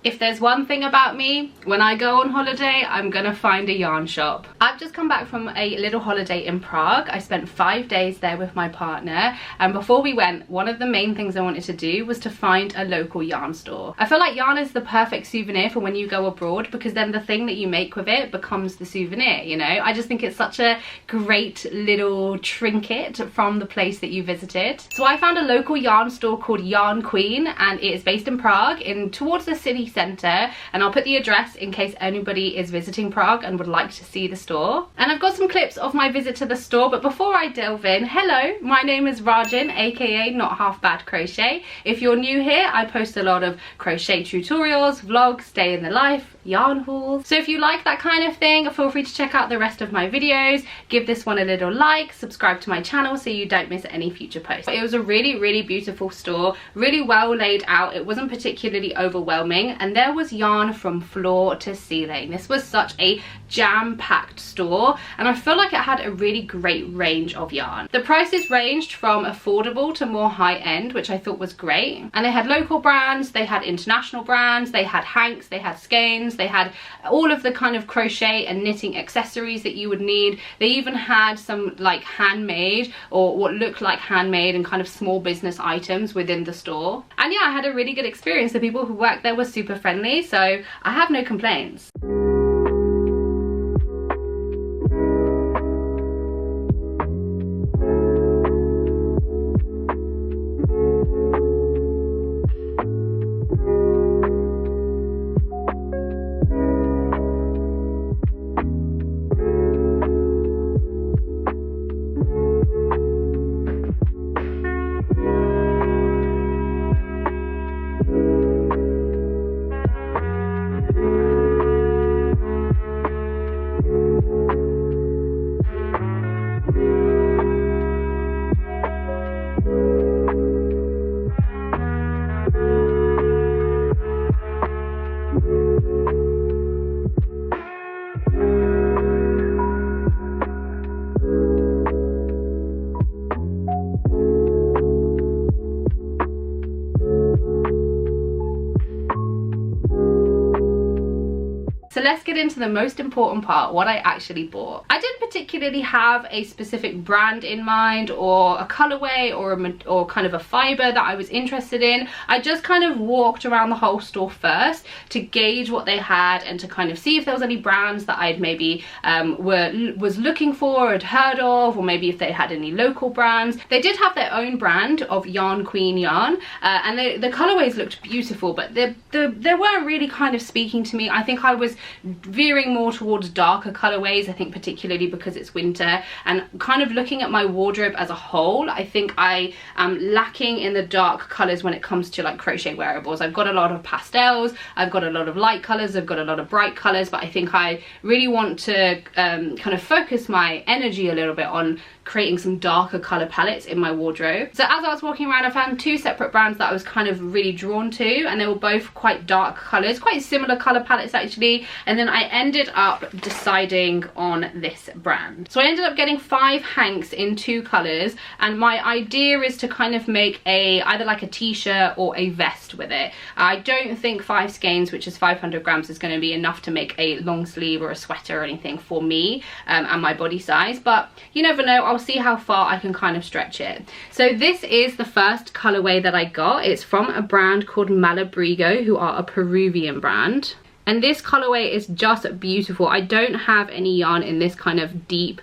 If there's one thing about me, when I go on holiday, I'm gonna find a yarn shop. I've just come back from a little holiday in Prague. I spent 5 days there with my partner, and before we went, one of the main things I wanted to do was to find a local yarn store. I feel like yarn is the perfect souvenir for when you go abroad, because then the thing that you make with it becomes the souvenir, you know? I just think it's such a great little trinket from the place that you visited. So I found a local yarn store called Yarn Queen, and it is based in Prague, towards the city centre, and I'll put the address in case anybody is visiting Prague and would like to see the store. And I've got some clips of my visit to the store, but before I delve in, hello, my name is Rajan, aka Not Half Bad Crochet. If you're new here, I post a lot of crochet tutorials, vlogs, day in the life, yarn hauls. So if you like that kind of thing, feel free to check out the rest of my videos, give this one a little like, subscribe to my channel so you don't miss any future posts. It was a really beautiful store, really well laid out. It wasn't particularly overwhelming, and there was yarn from floor to ceiling. This was such a jam-packed store, and I feel like it had a really great range of yarn. The prices ranged from affordable to more high-end, which I thought was great. And they had local brands, they had international brands, they had hanks, they had skeins, they had all of the kind of crochet and knitting accessories that you would need. They even had some like handmade, or what looked like handmade, and kind of small business items within the store. And yeah, I had a really good experience. The people who worked there were super friendly, so I have no complaints. So let's get into the most important part, what I actually bought. I didn't particularly have a specific brand in mind, or a colorway, or kind of a fiber that I was interested in. I just kind of walked around the whole store first to gauge what they had, and to kind of see if there was any brands that I'd maybe was looking for, or had heard of, or maybe if they had any local brands. They did have their own brand of Yarn Queen yarn, and the colorways looked beautiful, but they weren't really kind of speaking to me. I think I was veering more towards darker colorways, I think particularly because it's winter, and kind of looking at my wardrobe as a whole, I think I am lacking in the dark colors when it comes to like crochet wearables. I've got a lot of pastels, I've got a lot of light colors, I've got a lot of bright colors, but I think I really want to kind of focus my energy a little bit on creating some darker color palettes in my wardrobe. So as I was walking around, I found two separate brands that I was kind of really drawn to, and they were both quite dark colors, quite similar color palettes actually, and then I ended up deciding on this brand. So I ended up getting 5 hanks in 2 colors, and my idea is to kind of make either like a t-shirt or a vest with it. I don't think 5 skeins, which is 500 grams, is going to be enough to make a long sleeve or a sweater or anything for me and my body size, but you never know, I'll see how far I can kind of stretch it. So this is the first colorway that I got. It's from a brand called Malabrigo, who are a Peruvian brand. And this colorway is just beautiful. I don't have any yarn in this kind of deep,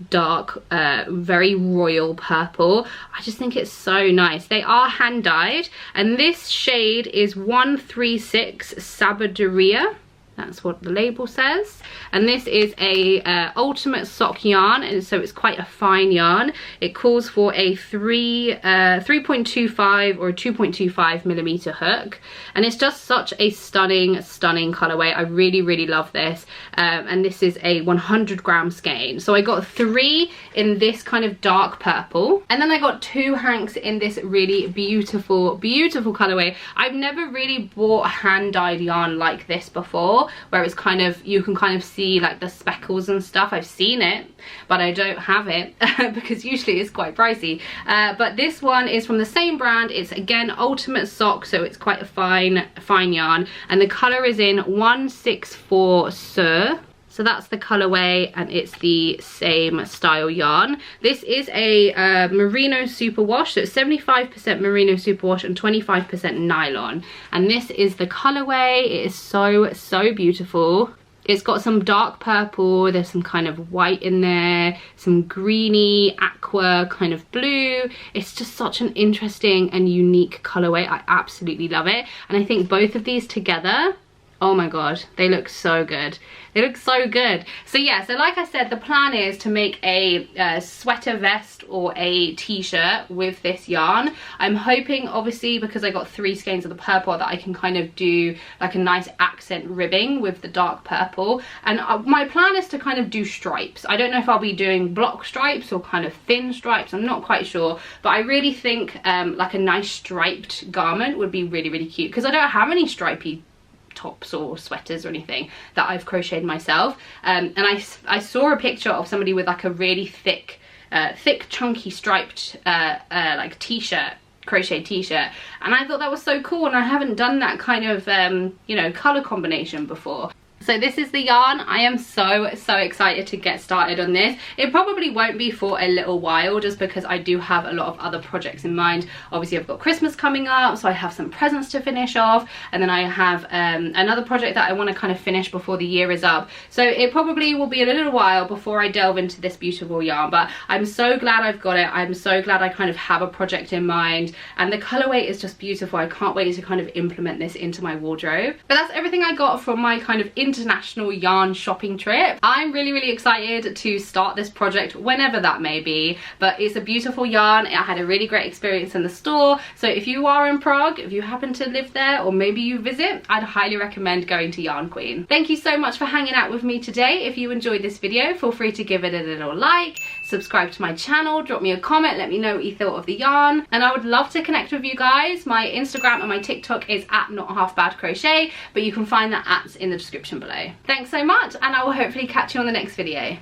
dark, very royal purple. I just think it's so nice. They are hand dyed, and this shade is 136 Sabiduría. That's what the label says. And this is a ultimate sock yarn, and so it's quite a fine yarn. It calls for a 3.25 or a 2.25 millimeter hook, and it's just such a stunning colorway. I really love this, and this is a 100 gram skein. So I got 3 in this kind of dark purple, and then I got 2 hanks in this really beautiful colorway. I've never really bought hand dyed yarn like this before. before, where it's kind of, you can kind of see like the speckles and stuff. I've seen it, but I don't have it because usually it's quite pricey. But this one is from the same brand. It's again Ultimate Sock, so it's quite a fine yarn, and the color is in 164 Sur. So that's the colorway, and it's the same style yarn. This is a merino superwash, so it's 75% merino superwash and 25% nylon. And this is the colorway. It is so beautiful. It's got some dark purple, there's some kind of white in there, some greeny, aqua kind of blue. It's just such an interesting and unique colorway. I absolutely love it. And I think both of these together, oh my god, they look so good. They look so good. So yeah, so like I said, the plan is to make a sweater vest or a t-shirt with this yarn. I'm hoping, obviously, because I got 3 skeins of the purple, that I can kind of do like a nice accent ribbing with the dark purple. And my plan is to kind of do stripes. I don't know if I'll be doing block stripes or kind of thin stripes. I'm not quite sure. But I really think like a nice striped garment would be really cute, because I don't have any stripy tops or sweaters or anything that I've crocheted myself. And I saw a picture of somebody with like a really thick chunky striped like t-shirt, crochet t-shirt, and I thought that was so cool, and I haven't done that kind of you know, color combination before. So this is the yarn. I am so excited to get started on this. It probably won't be for a little while, just because I do have a lot of other projects in mind. Obviously I've got Christmas coming up, so I have some presents to finish off, and then I have another project that I want to kind of finish before the year is up. So it probably will be a little while before I delve into this beautiful yarn, but I'm so glad I've got it. I'm so glad I kind of have a project in mind, and the colorway is just beautiful. I can't wait to kind of implement this into my wardrobe. But that's everything I got from my kind of international yarn shopping trip. I'm really excited to start this project whenever that may be, but it's a beautiful yarn. I had a really great experience in the store, so if you are in Prague, if you happen to live there, or maybe you visit, I'd highly recommend going to Yarn Queen. Thank you so much for hanging out with me today. If you enjoyed this video, feel free to give it a little like, subscribe to my channel, drop me a comment, let me know what you thought of the yarn, and I would love to connect with you guys. My Instagram and my TikTok is at nothalfbadcrochet, but you can find that in the description below. Thanks so much, and I will hopefully catch you on the next video.